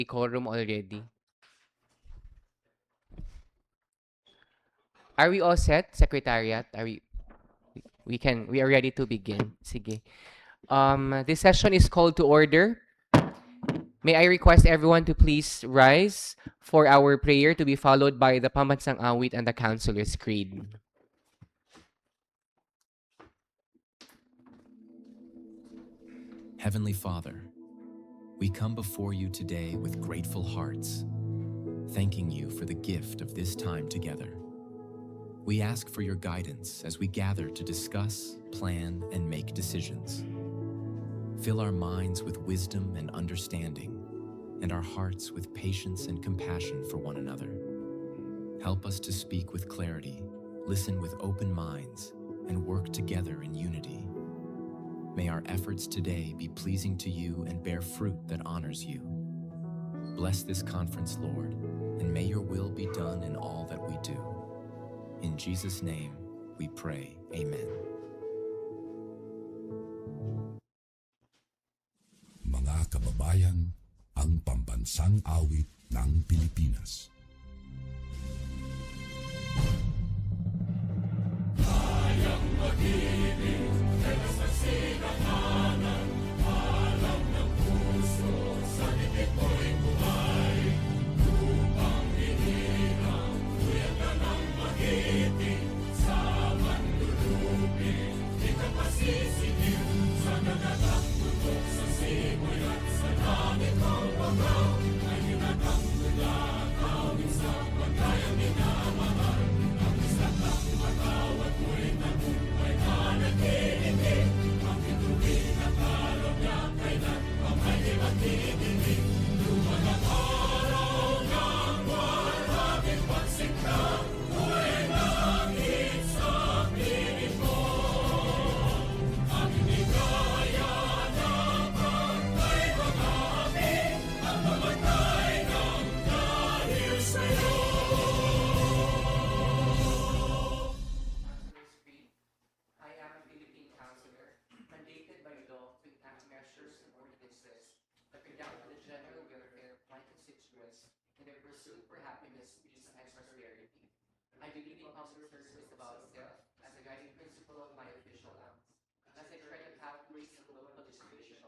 quorum already. Are we all set, Secretariat? We are ready to begin. Sige. This session is called to order. May I request everyone to please rise for our prayer to be followed by the Pambansang Awit and the Councilor's Creed. Heavenly Father, we come before you today with grateful hearts, thanking you for the gift of this time together. We ask for your guidance as we gather to discuss, plan, and make decisions. Fill our minds with wisdom and understanding, and our hearts with patience and compassion for one another. Help us to speak with clarity, listen with open minds, and work together in unity. May our efforts today be pleasing to you and bear fruit that honors you. Bless this conference, Lord, and may your will be done in all that we do. In Jesus' name, we pray. Amen. Mga kababayan, ang pambansang awit ng Pilipinas. Kayang mag-ibig, kaya sa sinakanan, alam ng puso, sa dibdib mo'y buhay. Lupang hinirang, kuya ka ng magiting, sa manlulupin, di ka pasisingil, sa nagatak tutok sa simoy at sa langit ang pagaw, ay hinatang mula, kawin sa pagkayang minamahal, ang isang ng matawad mo'y nabuhay na nagkinitig, ang ituwin at araw niya kailan ang may ibatinitig, lumalang araw ng maraming pagsikta, buhay langit sa piling ko, ang hinigaya ng pagkay mag-api, ang mamatay ng dahil sa'yo. I am a Philippine councilor, mandated by law to enact measures and ordinances that conduct the general welfare of my constituents in their pursuit for happiness, peace, and prosperity. I believe in public service above self as a guiding principle of my official acts. As I tread the pathways of local distribution,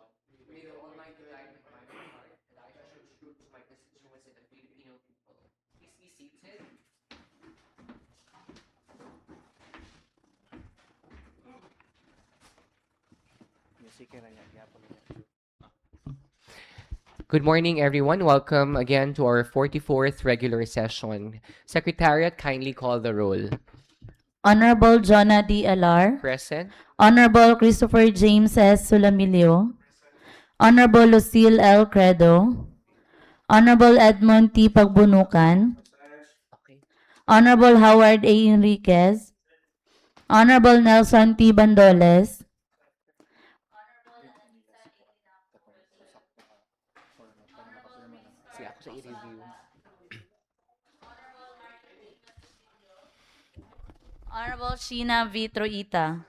may the Almighty guide my mind and heart, and I shall show truth to my constituents and the Filipino people. Please be seated. Good morning, everyone. Welcome again to our 44th regular session. Secretariat, kindly call the roll. Honorable Jonah D. Alar, Present. Honorable Christopher James S. Sulamilio, Honorable Lucille L. Credo, Honorable Edmond T. Pagbunukan, Okay. Honorable Howard A. Enriquez, Honorable Nelson T. Bandoles, Sige, ako sa i-review. Honorable Sheena V. Troita,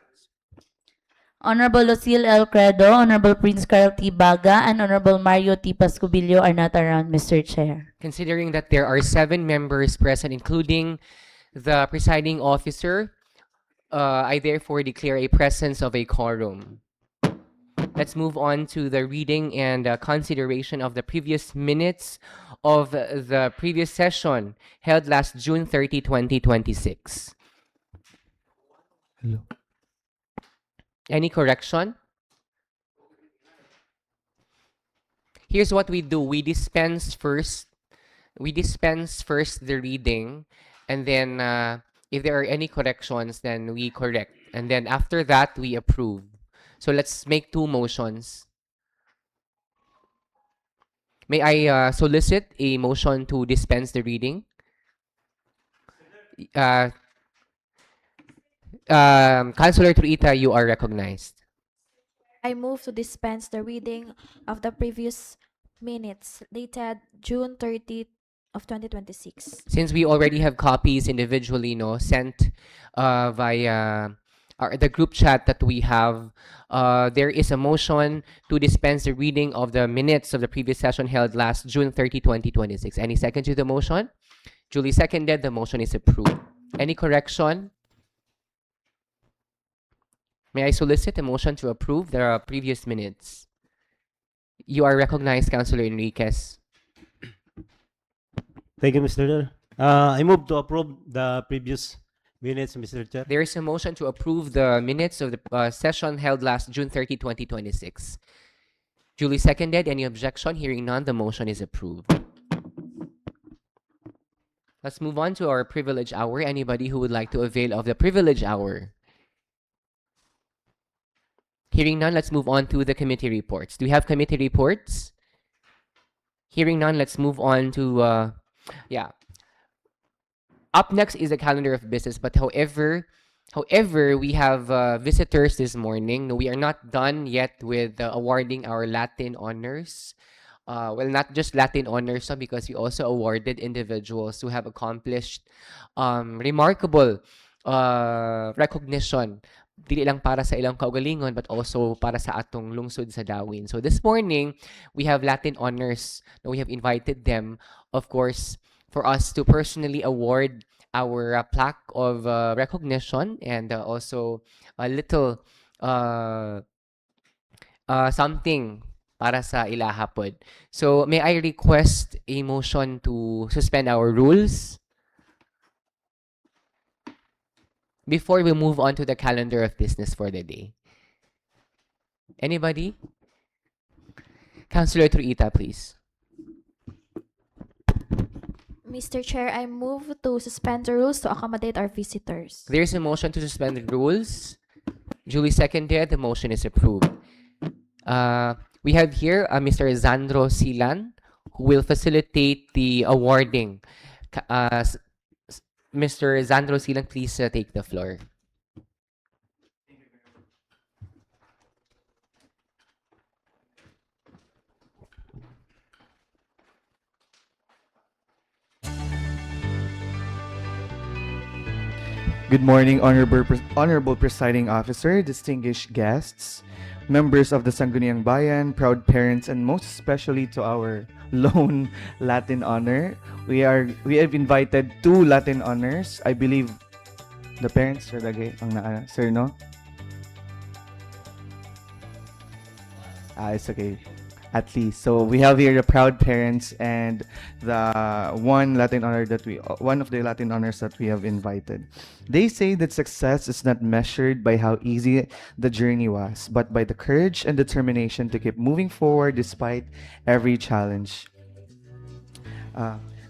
Honorable Lucille L. Credo, Honorable Prince Carl T. Baga, and Honorable Mario T. Pascubilio are not around, Mr. Chair. Considering that there are 7 members present, including the presiding officer, I therefore declare a presence of a quorum. Let's move on to the reading and consideration of the previous minutes of the previous session held last June 30, 2026. Hello. Any correction? Here's what we do. We dispense first the reading, and then if there are any corrections, then we correct. And then after that, we approve. So let's make 2 motions. May I solicit a motion to dispense the reading? Councilor Truita, you are recognized. I move to dispense the reading of the previous minutes dated June 30th of 2026. Since we already have copies individually, no, sent via the group chat that we have, there is a motion to dispense the reading of the minutes of the previous session held last June 30, 2026. Any second to the motion? Duly seconded, the motion is approved. Any correction? May I solicit a motion to approve the previous minutes? You are recognized, Councilor Enriquez. Thank you, Mr. Chair. I move to approve the previous minutes, Mr. Chair. There is a motion to approve the minutes of the session held last June 30, 2026. Duly seconded. Any objection? Hearing none, the motion is approved. Let's move on to our privilege hour. Anybody who would like to avail of the privilege hour? Hearing none, let's move on to the committee reports. Do we have committee reports? Hearing none, let's move on to, Up next is the calendar of business, but however, we have visitors this morning. No, we are not done yet with awarding our Latin honors. Well, not just Latin honors, because we also awarded individuals who have accomplished remarkable recognition. Dili lang para sa ilang kaugalingon, but also para sa atong lungsod sa Dawin. So this morning, we have Latin honors. We have invited them, of course, for us to personally award our plaque of recognition and also a little something para sa ilahapod. So may I request a motion to suspend our rules before we move on to the calendar of business for the day? Anybody? Councilor Truita, please. Mr. Chair, I move to suspend the rules to accommodate our visitors. There is a motion to suspend the rules. Duly seconded. The motion is approved. We have here Mr. Zandro Silan, who will facilitate the awarding. Mr. Zandro Silan, please take the floor. Good morning, Honorable Presiding Officer, distinguished guests, members of the Sangguniang Bayan, proud parents, and most especially to our lone Latin honor. We have invited 2 Latin honors. I believe the parents are lagi ang naa, sir, no? It's okay. At least. So we have here the proud parents and the one of the Latin honors that we have invited. They say that success is not measured by how easy the journey was, but by the courage and determination to keep moving forward despite every challenge.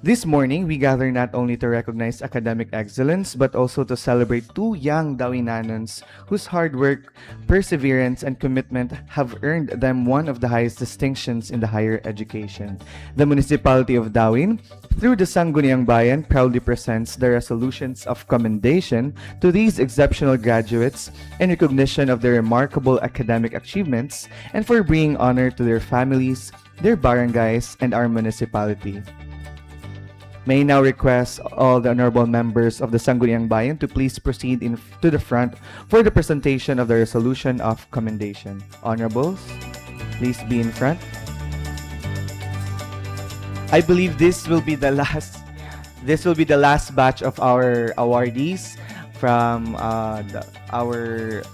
This morning, we gather not only to recognize academic excellence, but also to celebrate 2 young Dawinanons whose hard work, perseverance, and commitment have earned them one of the highest distinctions in the higher education. The Municipality of Dawin, through the Sangguniang Bayan, proudly presents the resolutions of commendation to these exceptional graduates in recognition of their remarkable academic achievements and for bringing honor to their families, their barangays, and our municipality. May I now request all the honorable members of the Sangguniang Bayan to please proceed to the front for the presentation of the resolution of commendation. Honorables, please be in front. I believe this will be the last batch of our awardees from our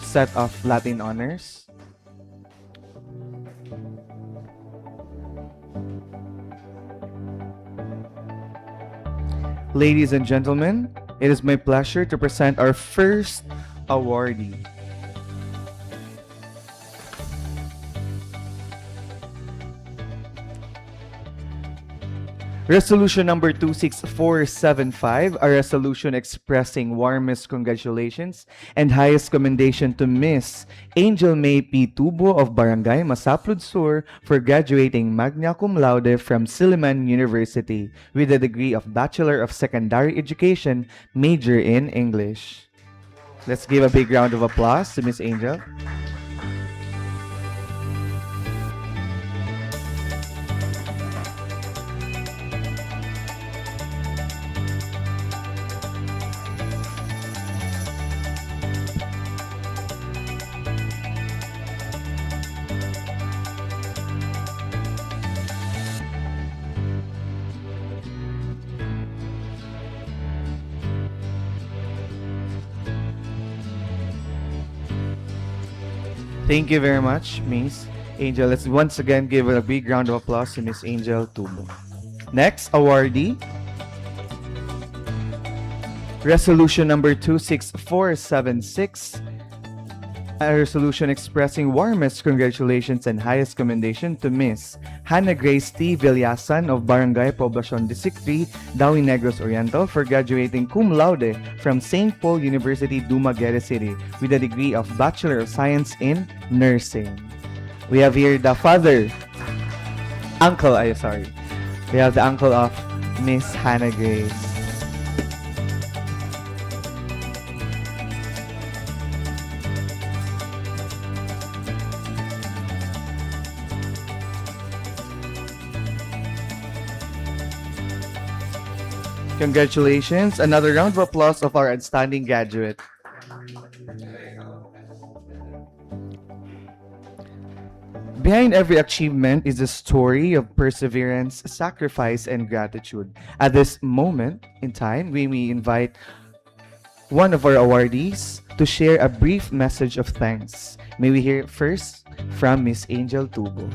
set of Latin honors. Ladies and gentlemen, it is my pleasure to present our first awardee. Resolution number 26475, a resolution expressing warmest congratulations and highest commendation to Miss Angel May P. Tubo of Barangay Masaplud Sur for graduating magna cum laude from Silliman University with a degree of Bachelor of Secondary Education, major in English. Let's give a big round of applause to Miss Angel. Thank you very much, Miss Angel. Let's once again give a big round of applause to Miss Angel Tubo. Next awardee, resolution number 26476. A resolution expressing warmest congratulations and highest commendation to Miss Hannah Grace T. Villasan of Barangay Poblacion District 3, Dawi Negros Oriental for graduating cum laude from St. Paul University, Dumaguete City with a degree of Bachelor of Science in Nursing. We have here the We have the uncle of Miss Hannah Grace. Congratulations. Another round of applause of our outstanding graduate. Behind every achievement is a story of perseverance, sacrifice, and gratitude. At this moment in time, we may invite one of our awardees to share a brief message of thanks. May we hear first from Miss Angel Tubo.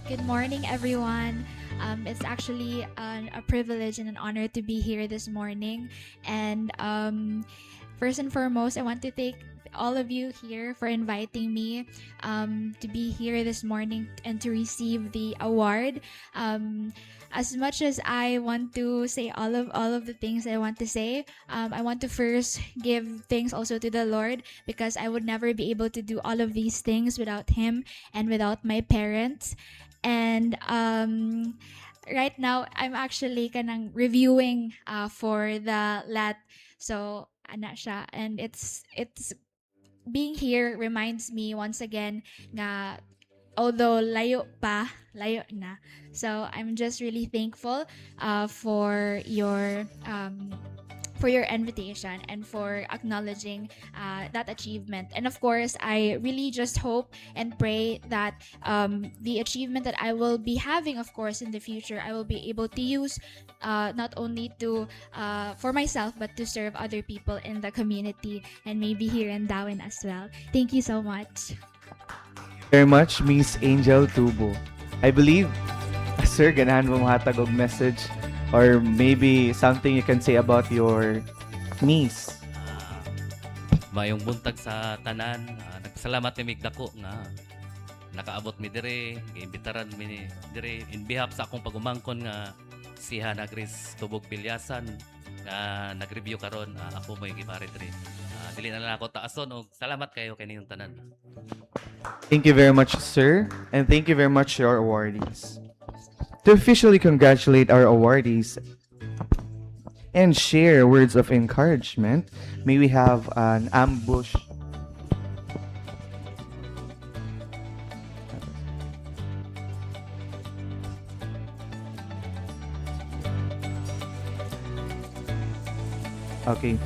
Good morning, everyone. It's actually a privilege and an honor to be here this morning. And first and foremost, I want to thank all of you here for inviting me to be here this morning and to receive the award. As much as I want to say all of the things I want to say, I want to first give thanks also to the Lord, because I would never be able to do all of these things without Him and without my parents. And right now, I'm actually kanang reviewing for the LAT. So, ana siya. And it's being here reminds me once again nga although layo na. So, I'm just really thankful for your invitation and for acknowledging that achievement. And of course, I really just hope and pray that the achievement that I will be having, of course, in the future, I will be able to use not only to for myself, but to serve other people in the community and maybe here in Darwin as well. Thank you so much. Very much, Miss Angel Tubo. I believe, sir, ganahan mo mahatag og message or maybe something you can say about your niece. Mayong buntag sa tanan, nagsalamat mi migdako nga nakaabot mi dire, giimbitaran mi dire in behalf sa akong pagumangkon nga si Hannah Grace Tubog Villasan nga nag-review karon, ako may gipare dire. Dili na lang ako taason og salamat kayo kaninyong tanan. Thank you very much, sir, and thank you very much to our awardees. To officially congratulate our awardees and share words of encouragement, may we have an ambush. Okay,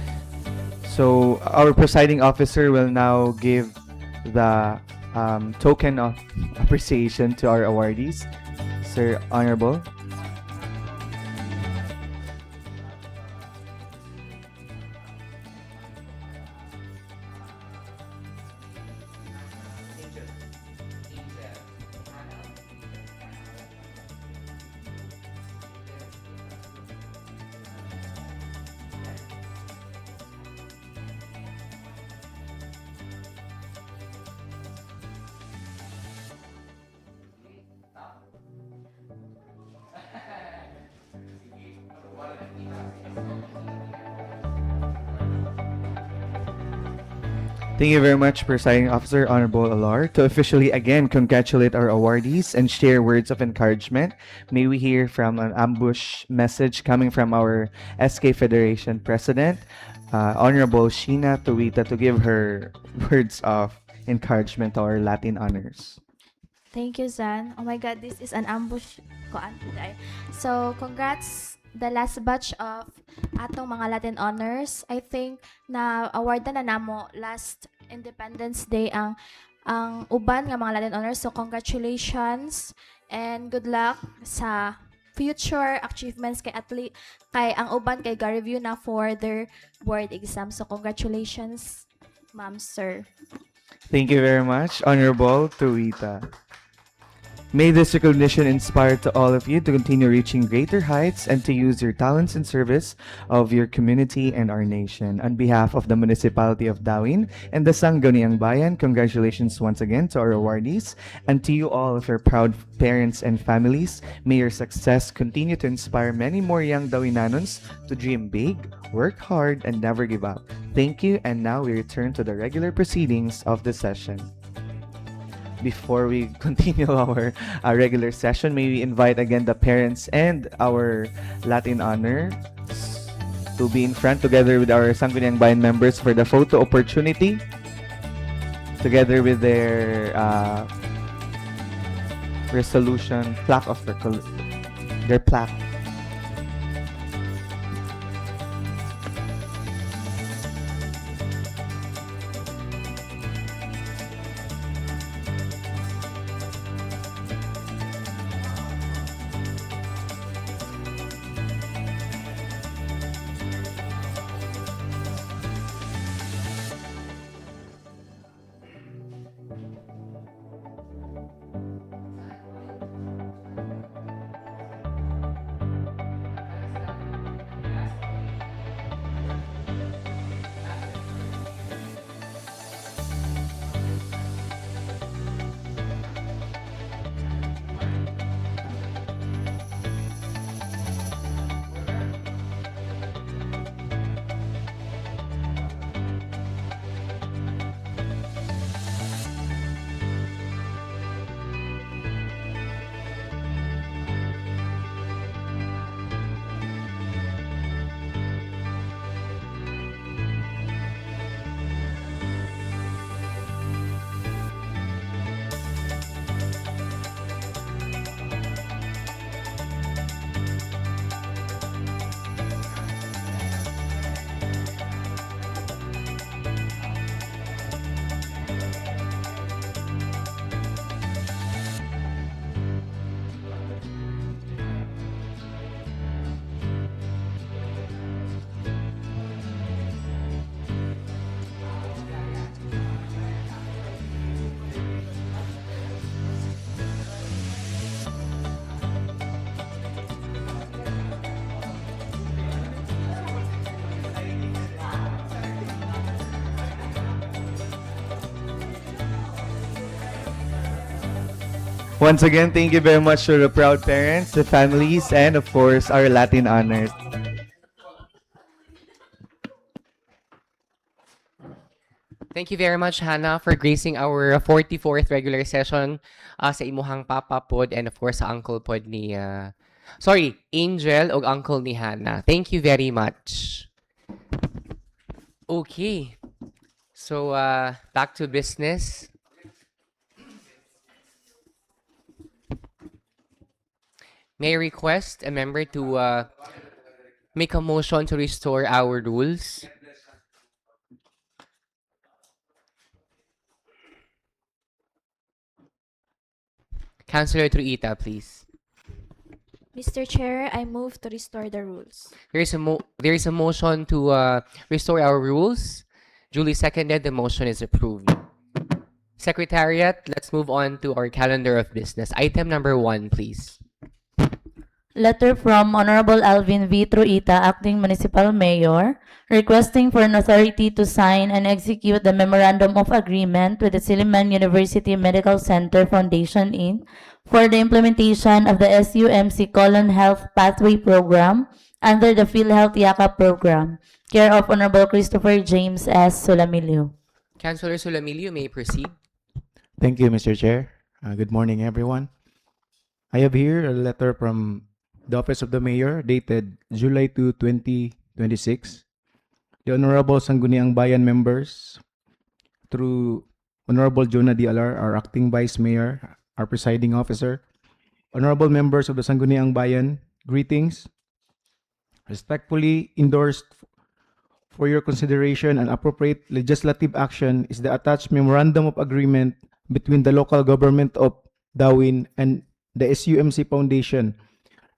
so our presiding officer will now give the token of appreciation to our awardees. Sir Honorable. Thank you very much, Presiding Officer Honorable Alar. To officially again congratulate our awardees and share words of encouragement, may we hear from an ambush message coming from our SK Federation President, Honorable Sheena Tuwita, to give her words of encouragement to our Latin honors. Thank you, Zan. Oh my God, this is an ambush koan today. So, congrats the last batch of atong mga Latin honors. I think na award na namo last Independence Day ang uban nga mga Latin honors. So, congratulations and good luck sa future achievements kay athlete kay ang uban kay ga-review na for their board exam. So congratulations, ma'am, sir. Thank you very much, Honorable Tuita. May this recognition inspire to all of you to continue reaching greater heights and to use your talents in service of your community and our nation. On behalf of the Municipality of Dawin and the Sangguniang Bayan, congratulations once again to our awardees and to you all of your proud parents and families. May your success continue to inspire many more young Dawinanons to dream big, work hard, and never give up. Thank you, and now we return to the regular proceedings of the session. Before we continue our regular session, may we invite again the parents and our Latin honor to be in front together with our Sangguniang Bayan members for the photo opportunity, together with their resolution plaque of their plaque. Once again, thank you very much to the proud parents, the families, and of course, our Latin honors. Thank you very much, Hannah, for gracing our 44th regular session sa imuhang papa pod and of course sa uncle pod ni Angel o uncle ni Hannah. Thank you very much. Okay. So back to business. May I request a member to make a motion to restore our rules? Councilor Truita, please. Mr. Chair, I move to restore the rules. There is a motion to restore our rules. Duly seconded. The motion is approved. Secretariat, let's move on to our calendar of business. Item number 1, please. Letter from Honorable Alvin V. Truita, Acting Municipal Mayor, requesting for an authority to sign and execute the Memorandum of Agreement with the Silliman University Medical Center Foundation, Inc. for the implementation of the SUMC Colon Health Pathway Program under the PhilHealth YAKA Program, care of Honorable Christopher James S. Sulamilio. Councilor Sulamilio, may proceed. Thank you, Mr. Chair. Good morning, everyone. I have here a letter from the Office of the Mayor dated July 2, 2026. The Honorable Sangguniang Bayan members, through Honorable Jonah Dialar, our Acting Vice Mayor, our Presiding Officer, Honorable members of the Sangguniang Bayan, greetings. Respectfully endorsed for your consideration and appropriate legislative action is the attached Memorandum of Agreement between the local government of Dawin and the SUMC Foundation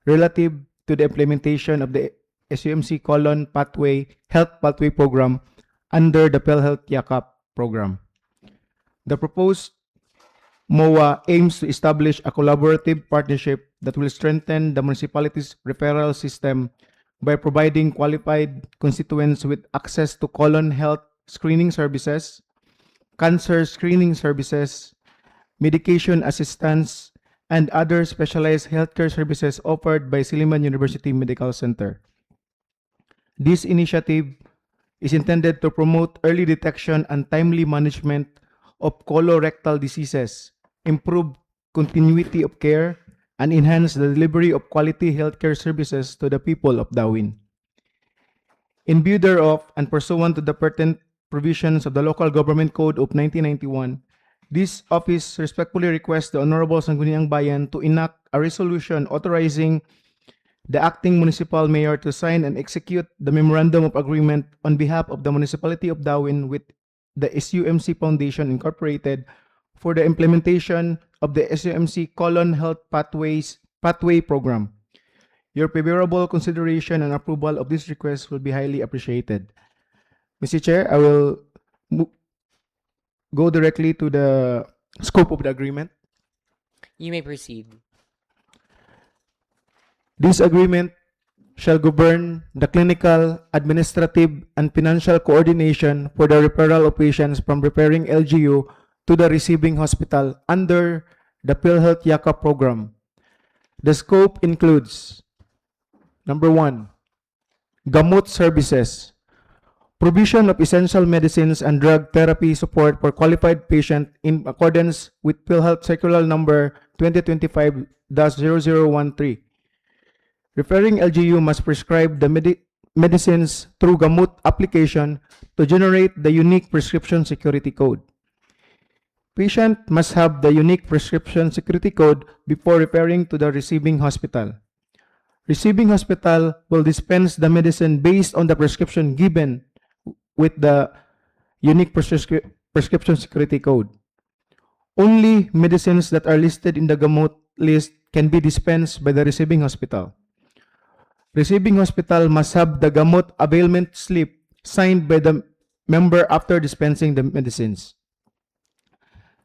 relative to the implementation of the SUMC Health Pathway Program under the PhilHealth Yakap program. The proposed MOA aims to establish a collaborative partnership that will strengthen the municipality's referral system by providing qualified constituents with access to colon health screening services, cancer screening services, medication assistance, and other specialized healthcare services offered by Silliman University Medical Center. This initiative is intended to promote early detection and timely management of colorectal diseases, improve continuity of care, and enhance the delivery of quality healthcare services to the people of Darwin. In view thereof, and pursuant to the pertinent provisions of the Local Government Code of 1991, this office respectfully requests the Honorable Sangguniang Bayan to enact a resolution authorizing the acting municipal mayor to sign and execute the memorandum of agreement on behalf of the municipality of Darwin with the SUMC Foundation Incorporated for the implementation of the SUMC Health Pathway Program. Your favorable consideration and approval of this request will be highly appreciated. Mr. Chair, I will go directly to the scope of the agreement. You may proceed. This agreement shall govern the clinical, administrative, and financial coordination for the referral of patients from referring LGU to the receiving hospital under the PhilHealth Yakap program. The scope includes: number 1, gamot services, provision of essential medicines and drug therapy support for qualified patients in accordance with PhilHealth Circular Number 2025-0013. Referring LGU must prescribe the medicines through gamot application to generate the unique prescription security code. Patient must have the unique prescription security code before referring to the receiving hospital. Receiving hospital will dispense the medicine based on the prescription given with the unique prescription security code. Only medicines that are listed in the gamot list can be dispensed by the receiving hospital. Receiving hospital must have the gamot availment slip signed by the member after dispensing the medicines.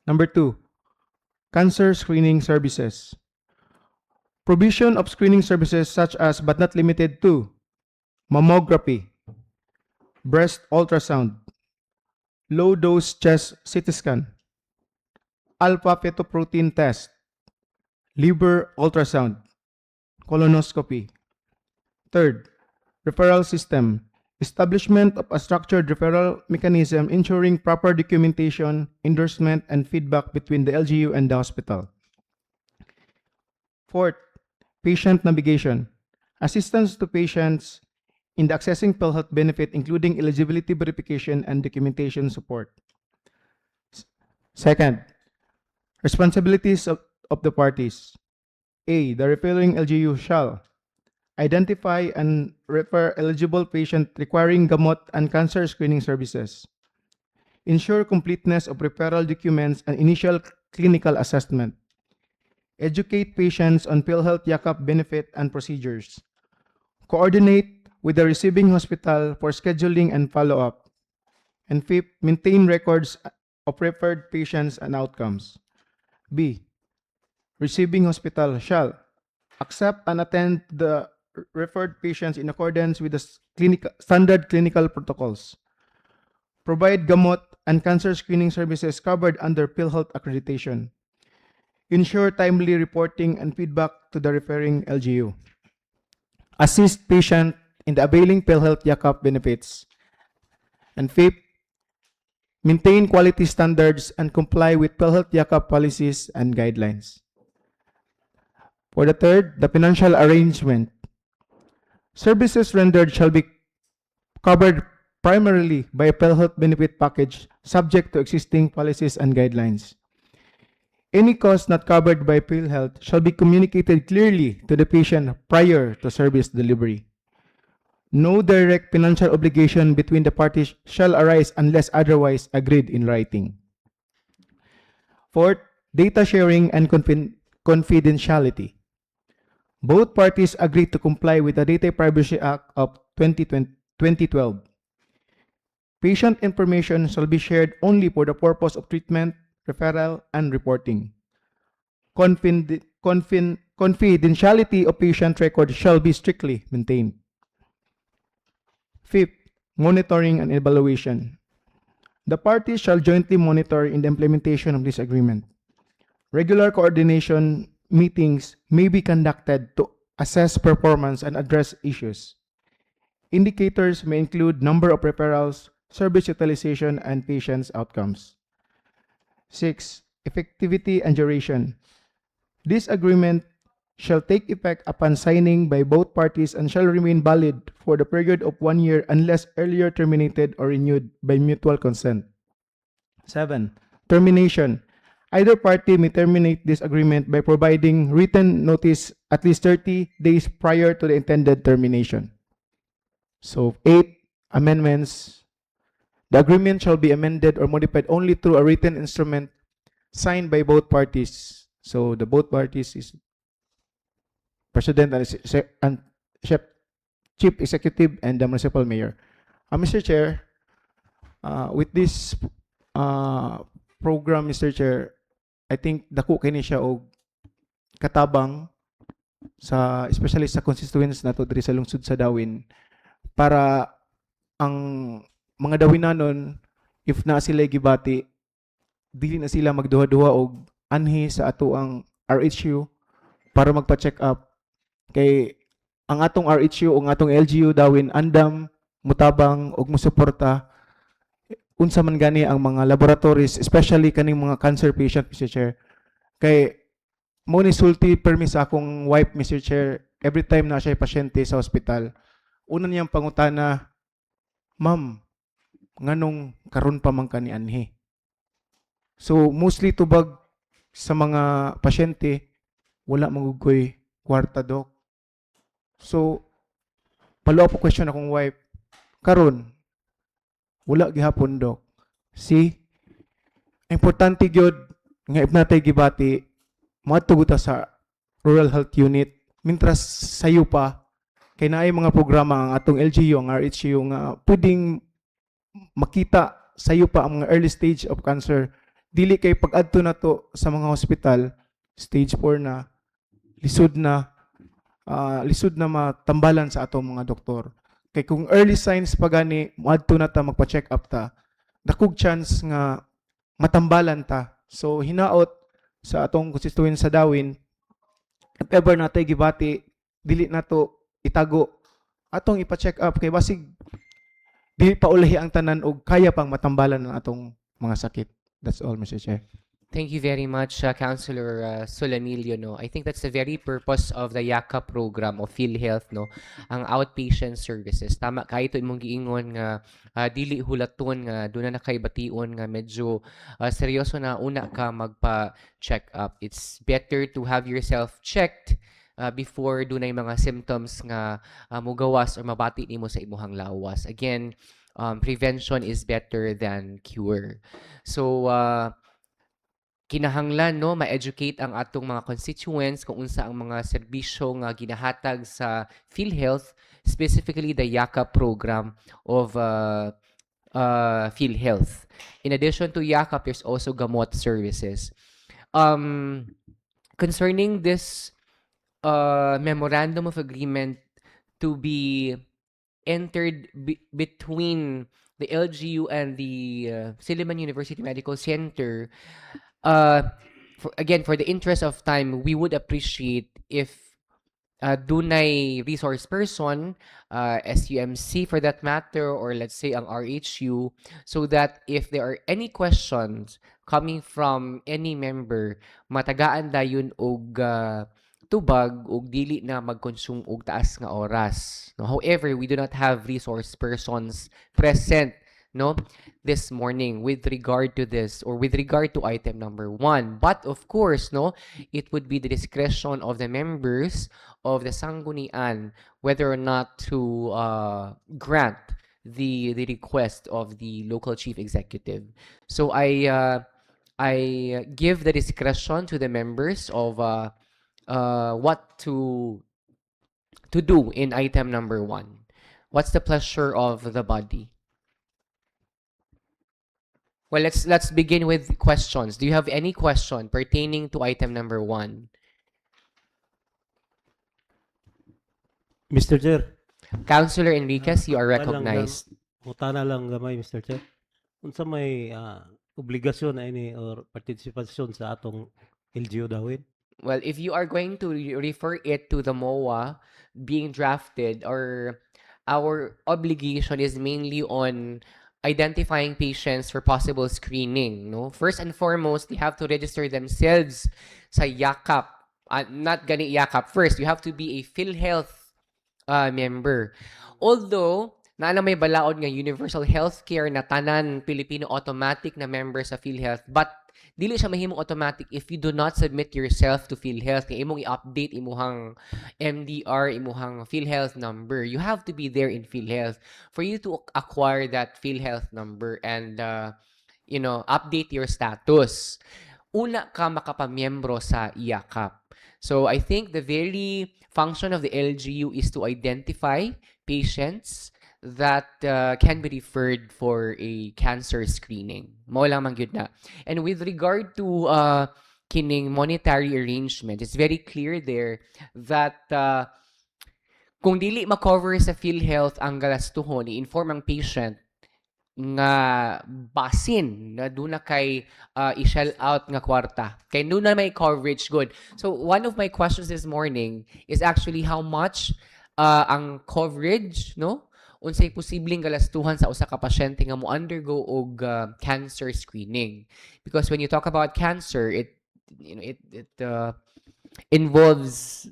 Number 2, cancer screening services. Provision of screening services such as but not limited to mammography, breast ultrasound, low-dose chest CT scan, alpha-fetoprotein test, liver ultrasound, colonoscopy. Third, referral system. Establishment of a structured referral mechanism ensuring proper documentation, endorsement, and feedback between the LGU and the hospital. Fourth, patient navigation. Assistance to patients in the accessing PhilHealth benefit, including eligibility verification and documentation support. Second, responsibilities of the parties. A, the referring LGU shall identify and refer eligible patient requiring gamot and cancer screening services. Ensure completeness of referral documents and initial clinical assessment. Educate patients on PhilHealth Yakap benefit and procedures. Coordinate with the receiving hospital for scheduling and follow-up. And fifth, maintain records of referred patients and outcomes. B, receiving hospital shall accept and attend the referred patients in accordance with the standard clinical protocols. Provide gamot and cancer screening services covered under PhilHealth accreditation. Ensure timely reporting and feedback to the referring LGU. Assist patient in the availing PhilHealth Yakap benefits. And fifth, maintain quality standards and comply with PhilHealth Yakap policies and guidelines. For the third, the financial arrangement. Services rendered shall be covered primarily by a PhilHealth benefit package subject to existing policies and guidelines. Any cost not covered by PhilHealth shall be communicated clearly to the patient prior to service delivery. No direct financial obligation between the parties shall arise unless otherwise agreed in writing. Fourth, data sharing and confidentiality. Both parties agreed to comply with the Data Privacy Act of 2012. Patient information shall be shared only for the purpose of treatment, referral, and reporting. Confidentiality of patient records shall be strictly maintained. Fifth, monitoring and evaluation. The parties shall jointly monitor in the implementation of this agreement. Regular coordination meetings may be conducted to assess performance and address issues. Indicators may include number of referrals, service utilization, and patients' outcomes. 6. Effectivity and duration. This agreement shall take effect upon signing by both parties and shall remain valid for the period of 1 year unless earlier terminated or renewed by mutual consent. 7. Termination. Either party may terminate this agreement by providing written notice at least 30 days prior to the intended termination. So 8. Amendments. The agreement shall be amended or modified only through a written instrument signed by both parties. So the both parties is President and Chief Executive and the Municipal Mayor. Mr. Chair, with this program, Mr. Chair, I think dako kini siya og katabang sa especially sa constituents nato diri sa lungsod sa Dawin para ang mga Dawinanon if na sila gibati dili na sila magduha-duha og anhi sa ato ang RHU para magpa-check up kay ang atong RHU o ang atong LGU Dawin andam mutabang og musuporta unsa man gani ang mga laboratories, especially kaning mga cancer patient, Mr. Chair. Kay mo ni sulti permi sa akong wife, Mr. Chair, every time na siya pasyente sa ospital, una niyang pangutana, ma'am, nganong karon pa man ka ni anhi? So, mostly tubag sa mga pasyente, wala magugoy kwarta, Dok. So, follow-up question akong wife, karon wala gihapon, Dok. See, importante gyud nga if natay gibati moadto ta sa rural health unit mintras sayo pa kay naay mga programa ang atong LGU ang RHU nga pwedeng makita sayo pa ang mga early stage of cancer dili kay pag-adto na to sa mga hospital stage 4 na lisod na matambalan sa atong mga doktor. Kay kung early signs pa gani, moadto na ta magpa-check up ta, dakog chance nga matambalan ta. So hinaot sa atong constituents sa Dawin, if ever natay gibati, dili na to itago. Atong ipa-check up kay basig dili pa ulahi ang tanan og kaya pang matambalan ang atong mga sakit. That's all, Mr. Chair. Thank you very much, Councilor Solanilio. No, I think that's the very purpose of the YAKA program of PhilHealth, no, ang outpatient services. Tama kahit imong giingon nga dili hulaton nga doon na nakaibation nga medyo seryoso na una ka magpa-check up. It's better to have yourself checked before dunay mga symptoms nga mugawas or mabati nimo sa imong lawas. Again, prevention is better than cure. So kinahanglan no ma-educate ang atong mga constituents kung unsa ang mga serbisyo nga ginahatag sa PhilHealth, specifically the YAKA program of PhilHealth. In addition to YAKA, there's also gamot services. Concerning this memorandum of agreement to be entered between the LGU and the Silliman University Medical Center, for the interest of time, we would appreciate if dunay resource person, SUMC for that matter, or let's say ang RHU, so that if there are any questions coming from any member, matagaan dayon og tubag og dili na mag-consume og taas nga oras. No? However, we do not have resource persons present this morning with regard to this or with regard to item number 1. But of course, it would be the discretion of the members of the Sanggunian whether or not to grant the request of the local chief executive. So I give the discretion to the members of what to to do in item number 1? What's the pleasure of the body? Well, let's begin with questions. Do you have any question pertaining to item number 1? Mr. Chair. Councilor Enriquez, you are recognized. Utana lang gamay, Mr. Chair. Unsa may obligasyon na ini or partisipasyon sa atong LGU dawin? Well, if you are going to refer it to the MOA being drafted, or our obligation is mainly on identifying patients for possible screening, no? First and foremost, they have to register themselves sa YAKAP. Not gani YAKAP first. You have to be a PhilHealth member. Although, naala may balaod nga universal healthcare na tanan Pilipino automatic na member sa PhilHealth, but dili siya mahimong automatic if you do not submit yourself to PhilHealth. Kaya imong i-update imuhang MDR, imuhang PhilHealth number. You have to be there in PhilHealth for you to acquire that PhilHealth number and update your status. Una ka makapamiyembro sa IACAP. So I think the very function of the LGU is to identify patients that can be referred for a cancer screening. Mao lang man gyud na. And with regard to kining monetary arrangement, it's very clear there that kung dili ma-cover sa PhilHealth ang galastuhon, i-inform ang patient nga basin na doon na kay i-shell out nga kwarta. Kay doon na may coverage good. So one of my questions this morning is actually how much ang coverage, no? Unsay posibleng galastuhan sa usa ka pasyente nga mo undergo og cancer screening, because when you talk about cancer, it involves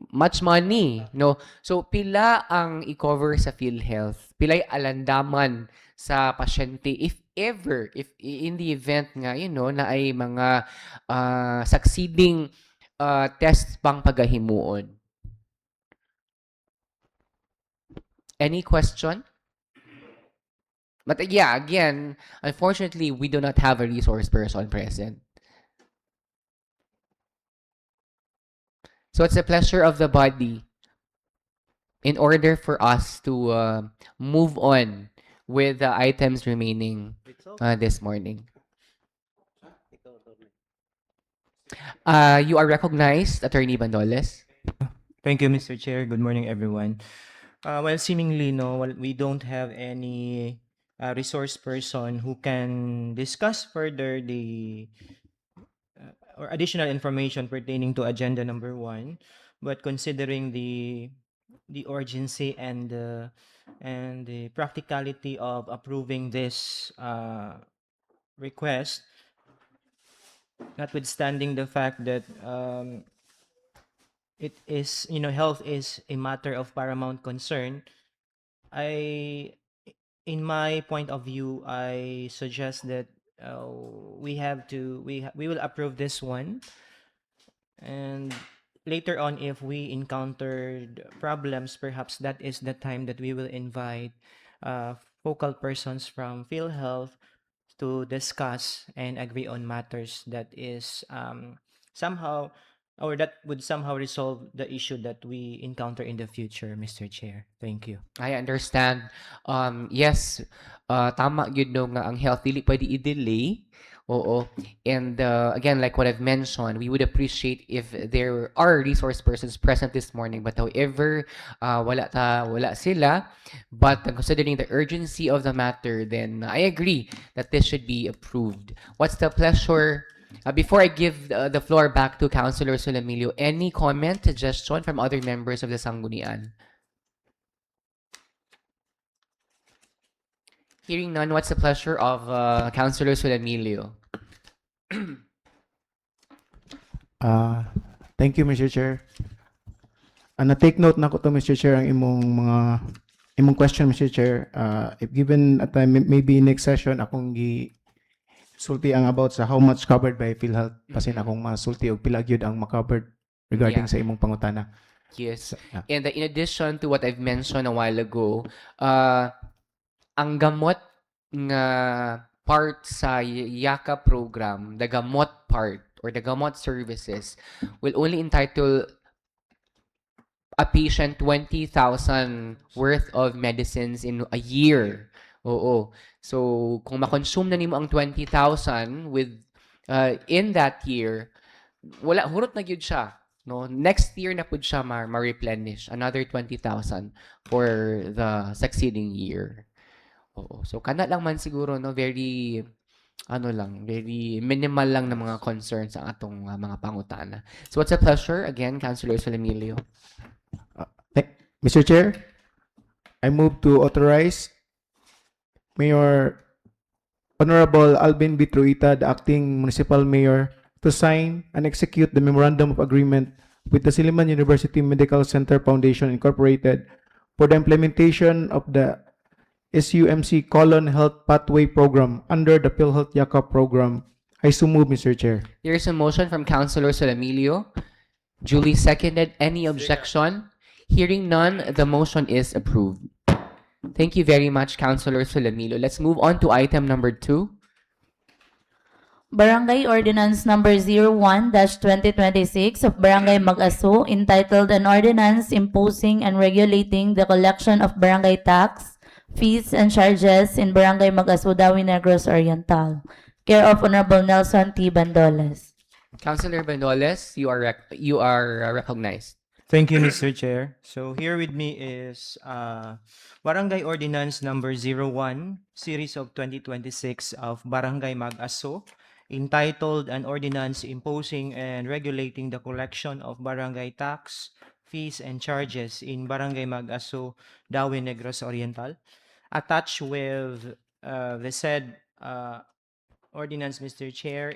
much money, no? So pila ang i-cover sa PhilHealth, pilay alandaman sa pasyente if in the event nga na ay mga succeeding test pang pagahimuon. Any question? But yeah, again, unfortunately, we do not have a resource person present. So it's a pleasure of the body in order for us to move on with the items remaining this morning. You are recognized, Attorney Bandoles. Thank you, Mr. Chair. Good morning, everyone. Well, seemingly, we don't have any resource person who can discuss further the or additional information pertaining to agenda number 1. But considering the urgency and the practicality of approving this request, notwithstanding the fact that it is, health is a matter of paramount concern, in my point of view, I suggest that we will approve this one, and later on, if we encountered problems, perhaps that is the time that we will invite focal persons from PhilHealth to discuss and agree on matters that is somehow, or that would somehow resolve the issue that we encounter in the future, Mr. Chair. Thank you. I understand. Yes, tama yun no nga ang health dili pwede i-delay. Oo. And again, like what I've mentioned, we would appreciate if there are resource persons present this morning. But however, wala sila. But considering the urgency of the matter, then I agree that this should be approved. What's the pleasure? Before I give the floor back to Councilor Solamilio, any comment, suggestion from other members of the Sanggunian? Hearing none, what's the pleasure of Councilor Solamilio? Thank you, Mr. Chair. Na-take note na ko to, Mr. Chair, ang imong question, Mr. Chair. If given a time, maybe next session, akong sulti ang about sa how much covered by PhilHealth, pasin akong masulti og pila gyud ang ma-covered regarding sa imong pangutana. Yes. And in addition to what I've mentioned a while ago, ang gamot nga part sa YAKA program, the gamot part or the gamot services will only entitle a patient 20,000 worth of medicines in a year. Oo. So, kung ma-consume na nimo ang 20,000 with in that year, wala hurot na gyud siya. No, next year na pud siya ma-replenish another 20,000 for the succeeding year. Oo. So kana lang man siguro no, very very minimal lang na mga concerns ang atong mga pangutana. So what's a pleasure again, Councilor Solemilio? Mr. Chair, I move to authorize Mayor Honorable Alvin B. Truita, the acting municipal mayor, to sign and execute the memorandum of agreement with the Silliman University Medical Center Foundation Incorporated for the implementation of the SUMC Colon Health Pathway Program under the PhilHealth Yakap program. I so move, Mr. Chair. There is a motion from Councilor Solemilio, duly seconded. Any objection? Hearing none, the motion is approved. Thank you very much, Councilor Solemilio. Let's move on to item number 2. Barangay Ordinance Number 01-2026 of Barangay Mag-Aso, entitled An Ordinance Imposing and Regulating the Collection of Barangay Tax, Fees, and Charges in Barangay Mag-Aso, Dawi Negros Oriental. Care of Honorable Nelson T. Bandoles. Councilor Bandoles, you are recognized. Thank you, Mr. Chair. So here with me is Barangay Ordinance Number 01, Series of 2026 of Barangay Mag-Aso, entitled An Ordinance Imposing and Regulating the Collection of Barangay Tax, Fees, and Charges in Barangay Mag-Aso, Dawi Negros Oriental. Attached with the said ordinance, Mr. Chair,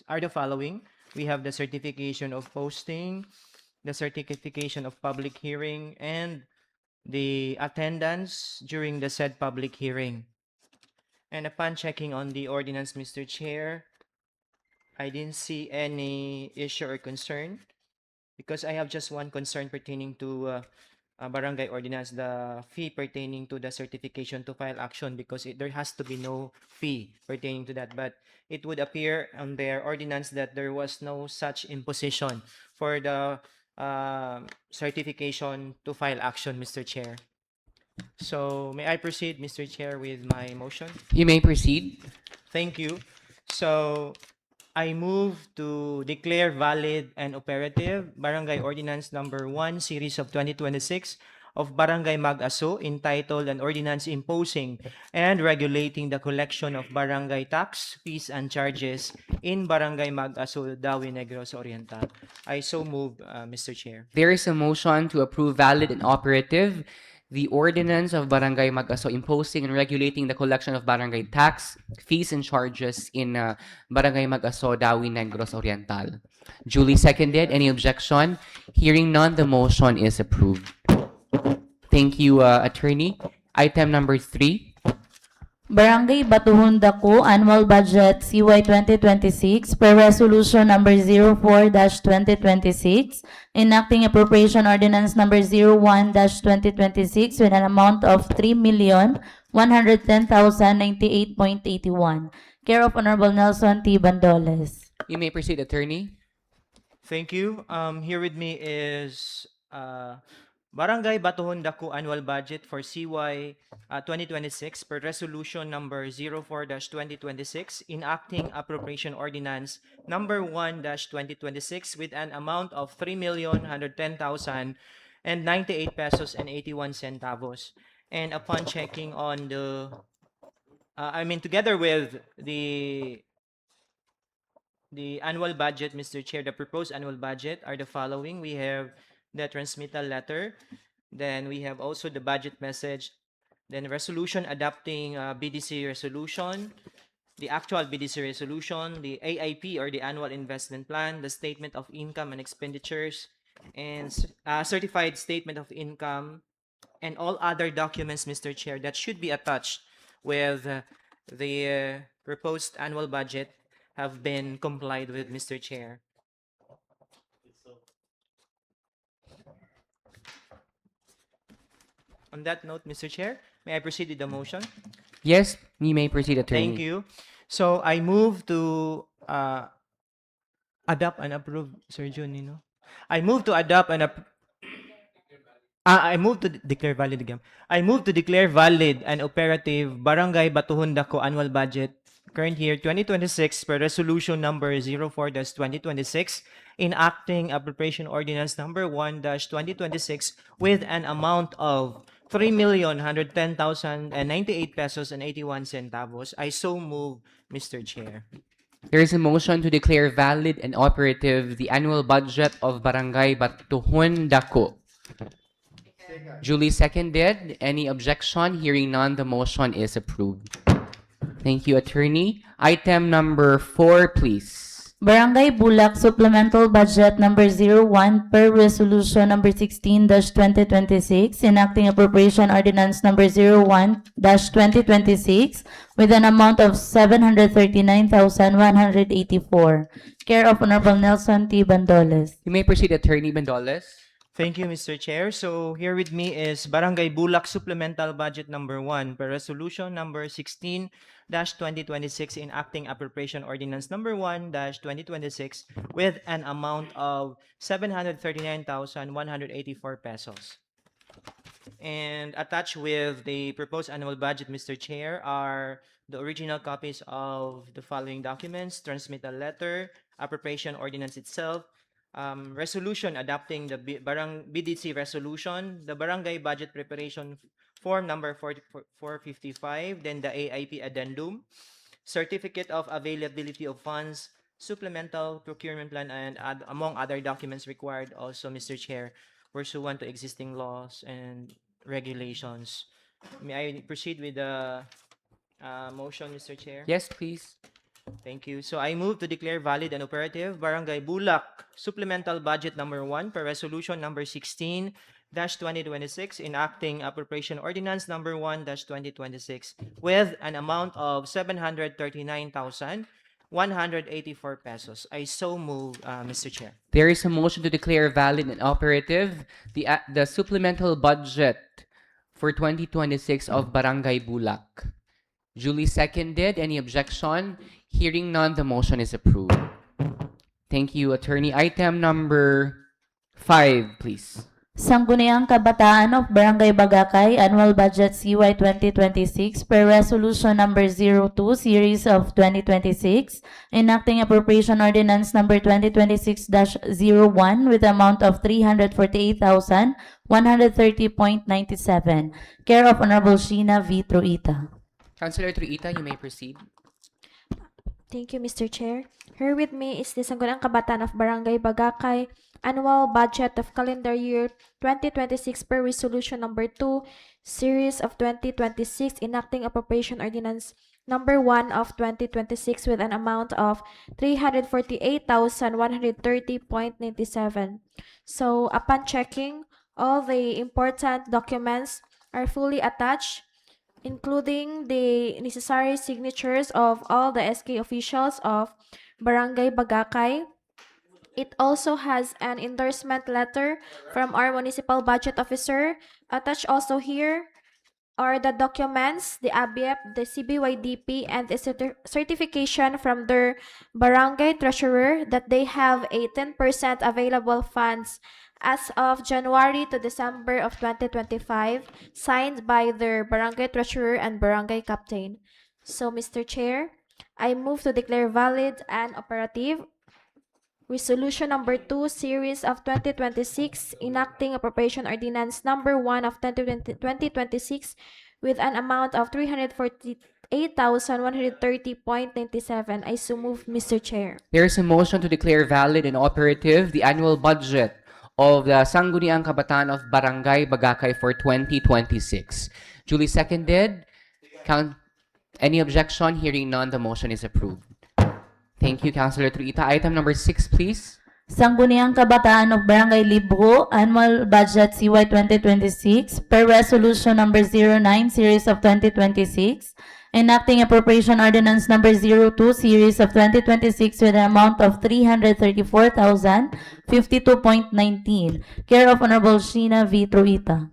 are the following. We have the certification of posting, the certification of public hearing, and the attendance during the said public hearing. And upon checking on the ordinance, Mr. Chair, I didn't see any issue or concern because I have just one concern pertaining to barangay ordinance, the fee pertaining to the certification to file action, because there has to be no fee pertaining to that. But it would appear on their ordinance that there was no such imposition for the certification to file action, Mr. Chair. So may I proceed, Mr. Chair, with my motion? You may proceed. Thank you. So I move to declare valid and operative Barangay Ordinance Number 1, Series of 2026 of Barangay Mag-Aso, entitled An Ordinance Imposing and Regulating the Collection of Barangay Tax, Fees, and Charges in Barangay Mag-Aso, Dawi Negros Oriental. I so move, Mr. Chair. There is a motion to approve valid and operative the ordinance of Barangay Mag-Aso imposing and regulating the collection of barangay tax, fees, and charges in Barangay Mag-Aso, Dawi Negros Oriental. Duly seconded. Any objection? Hearing none, the motion is approved. Thank you, Attorney. Item number 3. Barangay Batuhon Dako Annual Budget CY 2026 per Resolution Number 04-2026, enacting Appropriation Ordinance Number 01-2026 with an amount of 3,110,098.81. Care of Honorable Nelson T. Bandoles. You may proceed, Attorney. Thank you. Here with me is Barangay Batuhon Dako Annual Budget for CY 2026 per Resolution Number 04-2026, enacting Appropriation Ordinance Number 1-2026 with an amount of 3,110,098 pesos and 81 centavos. And upon checking on the, together with the annual budget, Mr. Chair, the proposed annual budget are the following. We have the transmittal letter, then we have also the budget message, then resolution adopting BDC resolution, the actual BDC resolution, the AIP or the annual investment plan, the statement of income and expenditures, and certified statement of income, and all other documents, Mr. Chair, that should be attached with the proposed annual budget have been complied with, Mr. Chair. On that note, Mr. Chair, may I proceed with the motion? Yes, you may proceed, Attorney. Thank you. So I move to adopt and approve, Sir Junino. I move to adopt and I move to declare valid again. I move to declare valid and operative Barangay Batuhon Dako annual budget current year 2026 per resolution number 04-2026 enacting appropriation ordinance number 1-2026 with an amount of 3,110,098 pesos and 81 centavos. I so move, Mr. Chair. There is a motion to declare valid and operative the annual budget of Barangay Batuhon Dako. Duly seconded. Any objection? Hearing none, the motion is approved. Thank you, attorney. Item number 4, please. Barangay Bulak Supplemental Budget Number 01 per Resolution Number 16-2026 enacting appropriation ordinance Number 01-2026 with an amount of 739,184. Care of Honorable Nelson T. Bandoles. You may proceed, Attorney Bandoles. Thank you, Mr. Chair. So here with me is Barangay Bulak Supplemental Budget Number 1 per Resolution Number 16-2026 enacting appropriation ordinance Number 1-2026 with an amount of 739,184 pesos. And attached with the proposed annual budget, Mr. Chair, are the original copies of the following documents: transmittal letter, appropriation ordinance itself, resolution adopting the BDC resolution, the barangay budget preparation form number 455, then the AIP addendum, certificate of availability of funds, supplemental procurement plan, and among other documents required also, Mr. Chair, pursuant to existing laws and regulations. May I proceed with the motion, Mr. Chair? Yes, please. Thank you. So I move to declare valid and operative Barangay Bulak Supplemental Budget Number 1 per Resolution Number 16-2026 enacting appropriation ordinance Number 1-2026 with an amount of 739,184 pesos. I so move, Mr. Chair. There is a motion to declare valid and operative the supplemental budget for 2026 of Barangay Bulak. Duly seconded. Any objection? Hearing none, the motion is approved. Thank you, attorney. Item number 5, please. Sangguniang Kabataan of Barangay Bagakay Annual Budget CY 2026 per Resolution Number 02 Series of 2026 enacting appropriation ordinance number 2026-01 with amount of 348,130.97. Care of Honorable Sheena V. Truita. Councilor Truita, you may proceed. Thank you, Mr. Chair. Here with me is the Sangguniang Kabataan of Barangay Bagakay Annual Budget of Calendar Year 2026 per Resolution Number 2, Series of 2026, enacting appropriation ordinance Number 1 of 2026 with an amount of 348,130.97. So, upon checking, all the important documents are fully attached, including the necessary signatures of all the SK officials of Barangay Bagakay. It also has an endorsement letter from our municipal budget officer. Attached also here are the documents, the ABIEP, the CBYDP, and the certification from their barangay treasurer that they have a 10% available funds as of January to December of 2025, signed by their barangay treasurer and barangay captain. So, Mr. Chair, I move to declare valid and operative Resolution Number 2, Series of 2026, enacting appropriation ordinance Number 1 of 2026 with an amount of 348,130.97. I so move, Mr. Chair. There is a motion to declare valid and operative the annual budget of the Sangguniang Kabataan of Barangay Bagakay for 2026. Duly seconded. Any objection? Hearing none, the motion is approved. Thank you, Councilor Truita. Item number 6, please. Sangguniang Kabataan of Barangay Libho Annual Budget CY 2026 per Resolution Number 09 Series of 2026 enacting appropriation ordinance number 02 Series of 2026 with an amount of 334,052.19. Care of Honorable Sheena V. Truita.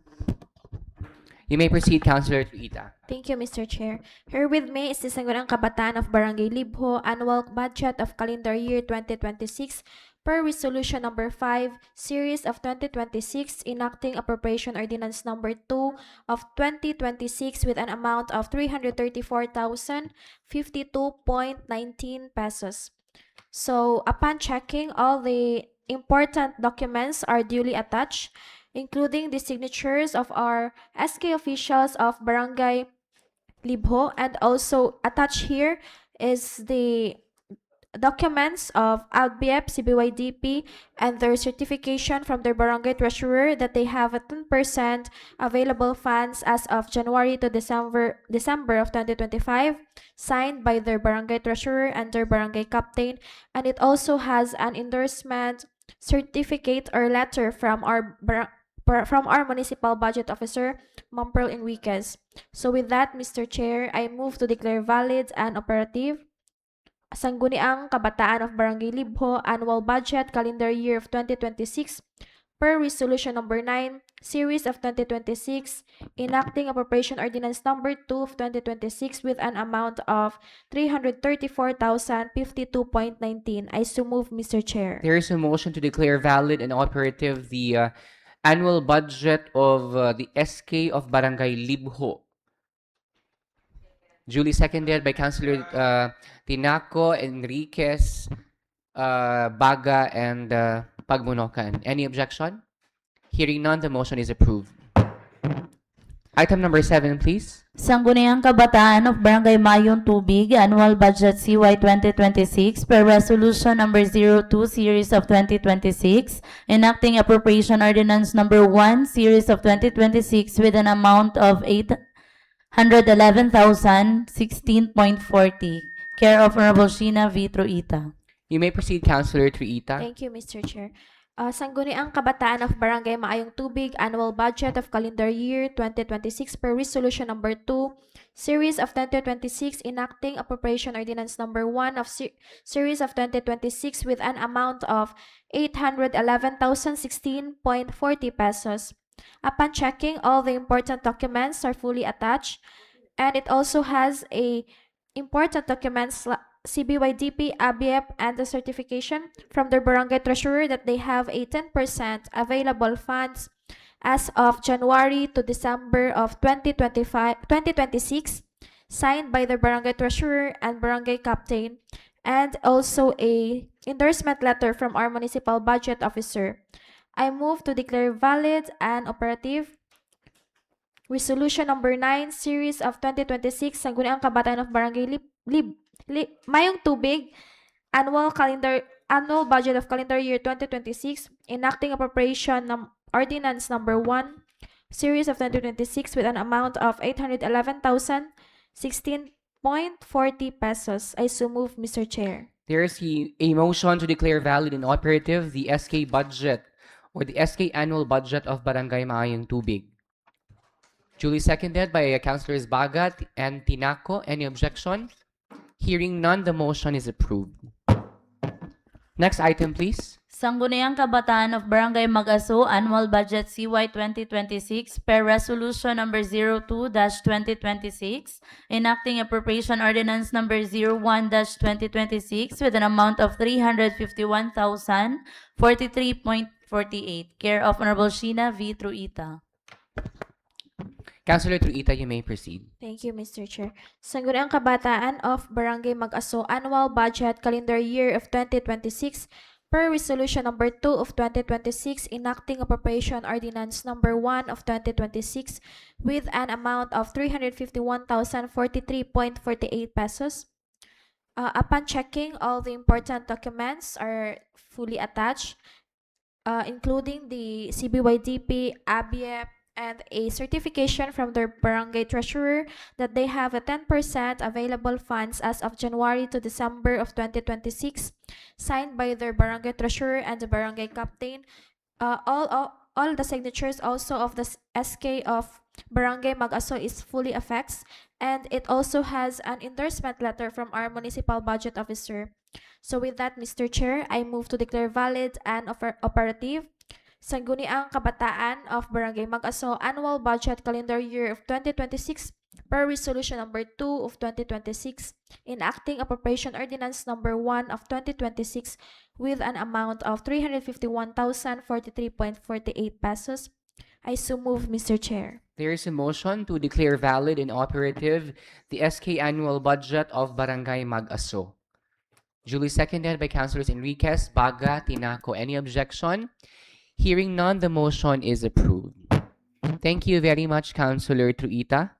You may proceed, Councilor Truita. Thank you, Mr. Chair. Here with me is the Sangguniang Kabataan of Barangay Libho Annual Budget of Calendar Year 2026 per Resolution Number 5, Series of 2026, enacting Appropriation Ordinance Number 2 of 2026 with an amount of 334,052.19 pesos. So, upon checking, all the important documents are duly attached, including the signatures of our SK officials of Barangay Libho, and also attached here is the documents of ALBIEP, CBYDP, and their certification from their barangay treasurer that they have a 10% available funds as of January to December of 2025, signed by their barangay treasurer and their barangay captain, and it also has an endorsement certificate or letter from our municipal budget officer, Ma'am Pearl Enriquez. So with that, Mr. Chair, I move to declare valid and operative Sangguniang Kabataan of Barangay Libho Annual Budget Calendar Year of 2026 per Resolution Number 9, Series of 2026, enacting Appropriation Ordinance Number 2 of 2026 with an amount of 334,052.19. I so move, Mr. Chair. There is a motion to declare valid and operative the annual budget of the SK of Barangay Libho. Duly seconded by Councilor Tinaco, Enriquez, Baga, and Pagmunocan. Any objection? Hearing none, the motion is approved. Item number 7, please. Sangguniang Kabataan of Barangay Mayong Tubig Annual Budget CY 2026 per Resolution Number 02 Series of 2026, enacting Appropriation Ordinance Number 1 Series of 2026 with an amount of 811,016.40. Care of Honorable Sheena V. Truita. You may proceed, Councilor Truita. Thank you, Mr. Chair. Sangguniang Kabataan of Barangay Maayong Tubig Annual Budget of Calendar Year 2026 per Resolution Number 2, Series of 2026, enacting Appropriation Ordinance Number 1 of Series of 2026 with an amount of 811,016.40 pesos. Upon checking, all the important documents are fully attached, and it also has a important documents CBYDP, ABIEP, and the certification from their barangay treasurer that they have a 10% available funds as of January to December of 2026, signed by the barangay treasurer and barangay captain, and also a endorsement letter from our municipal budget officer. I move to declare valid and operative Resolution Number 9, Series of 2026, Sangguniang Kabataan of Barangay Mayong Tubig Annual Budget of Calendar Year 2026, enacting Appropriation Ordinance Number 1, Series of 2026 with an amount of 811,016.40 pesos. I so move, Mr. Chair. There is a motion to declare valid and operative the SK budget or the SK annual budget of Barangay Maayong Tubig. Duly seconded by Councilors Bagat and Tinaco. Any objection? Hearing none, the motion is approved. Next item, please. Sangguniang Kabataan of Barangay Mag-Aso Annual Budget CY 2026 per Resolution Number 02-2026, enacting Appropriation Ordinance Number 01-2026 with an amount of 351,043.48. Care of Honorable Sheena V. Truita. Councilor Truita, you may proceed. Thank you, Mr. Chair. Sangguniang Kabataan of Barangay Mag-Aso Annual Budget Calendar Year of 2026 per Resolution Number 2 of 2026, enacting Appropriation Ordinance Number 1 of 2026 with an amount of 351,043.48 pesos. Upon checking, all the important documents are fully attached, including the CBYDP, ABIEP, and a certification from their barangay treasurer that they have a 10% available funds as of January to December of 2026, signed by their barangay treasurer and the barangay captain. All the signatures also of the SK of Barangay Mag-Aso is fully affixed, and it also has an endorsement letter from our municipal budget officer. So with that, Mr. Chair, I move to declare valid and operative Sangguniang Kabataan of Barangay Mag-Aso Annual Budget Calendar Year of 2026 per Resolution Number 2 of 2026, enacting Appropriation Ordinance Number 1 of 2026 with an amount of 351,043.48 pesos. I so move, Mr. Chair. There is a motion to declare valid and operative the SK annual budget of Barangay Mag-Aso. Duly seconded by Councilors Enriquez, Baga, Tinaco. Any objection? Hearing none, the motion is approved. Thank you very much, Councilor Truita.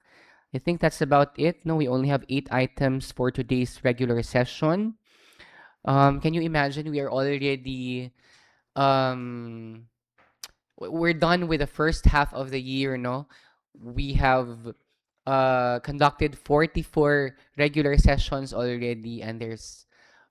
I think that's about it. No, we only have 8 items for today's regular session. Can you imagine we are already we're done with the first half of the year, no? We have conducted 44 regular sessions already, and there's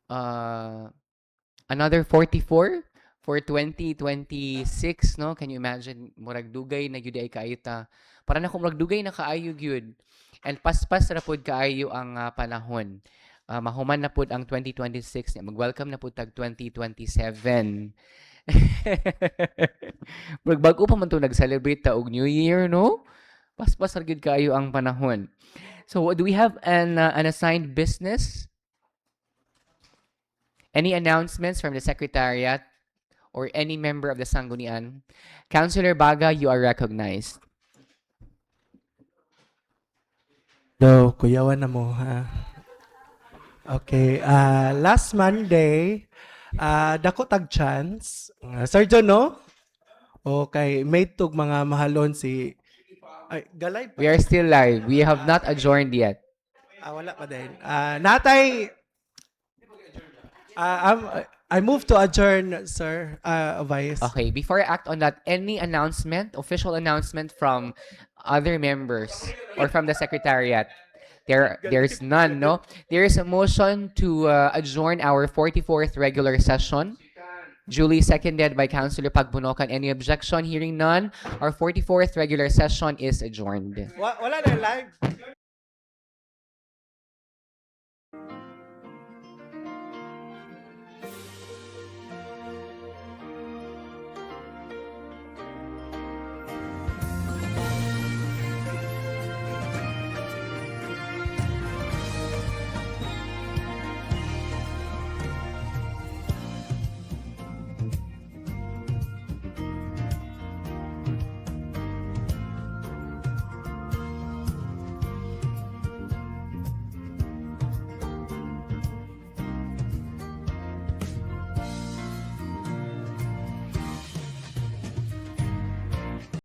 another 44 for 2026, no? Can you imagine? Murag dugay na gyud ay kaayo ta. Para na kung murag dugay na kaayo gyud. And paspas ra pud kaayo ang panahon. Mahuman na pud ang 2026, mag-welcome na pud tag 2027. Murag bag-o pa man to nag-celebrate ta og New Year, no? Paspas ra gyud kaayo ang panahon. So, do we have an assigned business? Any announcements from the Secretariat or any member of the Sanggunian? Councilor Baga, you are recognized. No, kuyawan na mo, ha? Okay, last Monday, dako tag chance. Sir John, no? Okay, may tug mga mahalon si... Ay, galay pa. We are still live. We have not adjourned yet. Wala pa din. Natay... I move to adjourn, sir, Vice. Okay, before I act on that, any announcement, official announcement from other members or from the Secretariat? There's none, no? There is a motion to adjourn our 44th regular session. Duly seconded by Councilor Pagbunokan. Any objection? Hearing none, our 44th regular session is adjourned. Wala na live.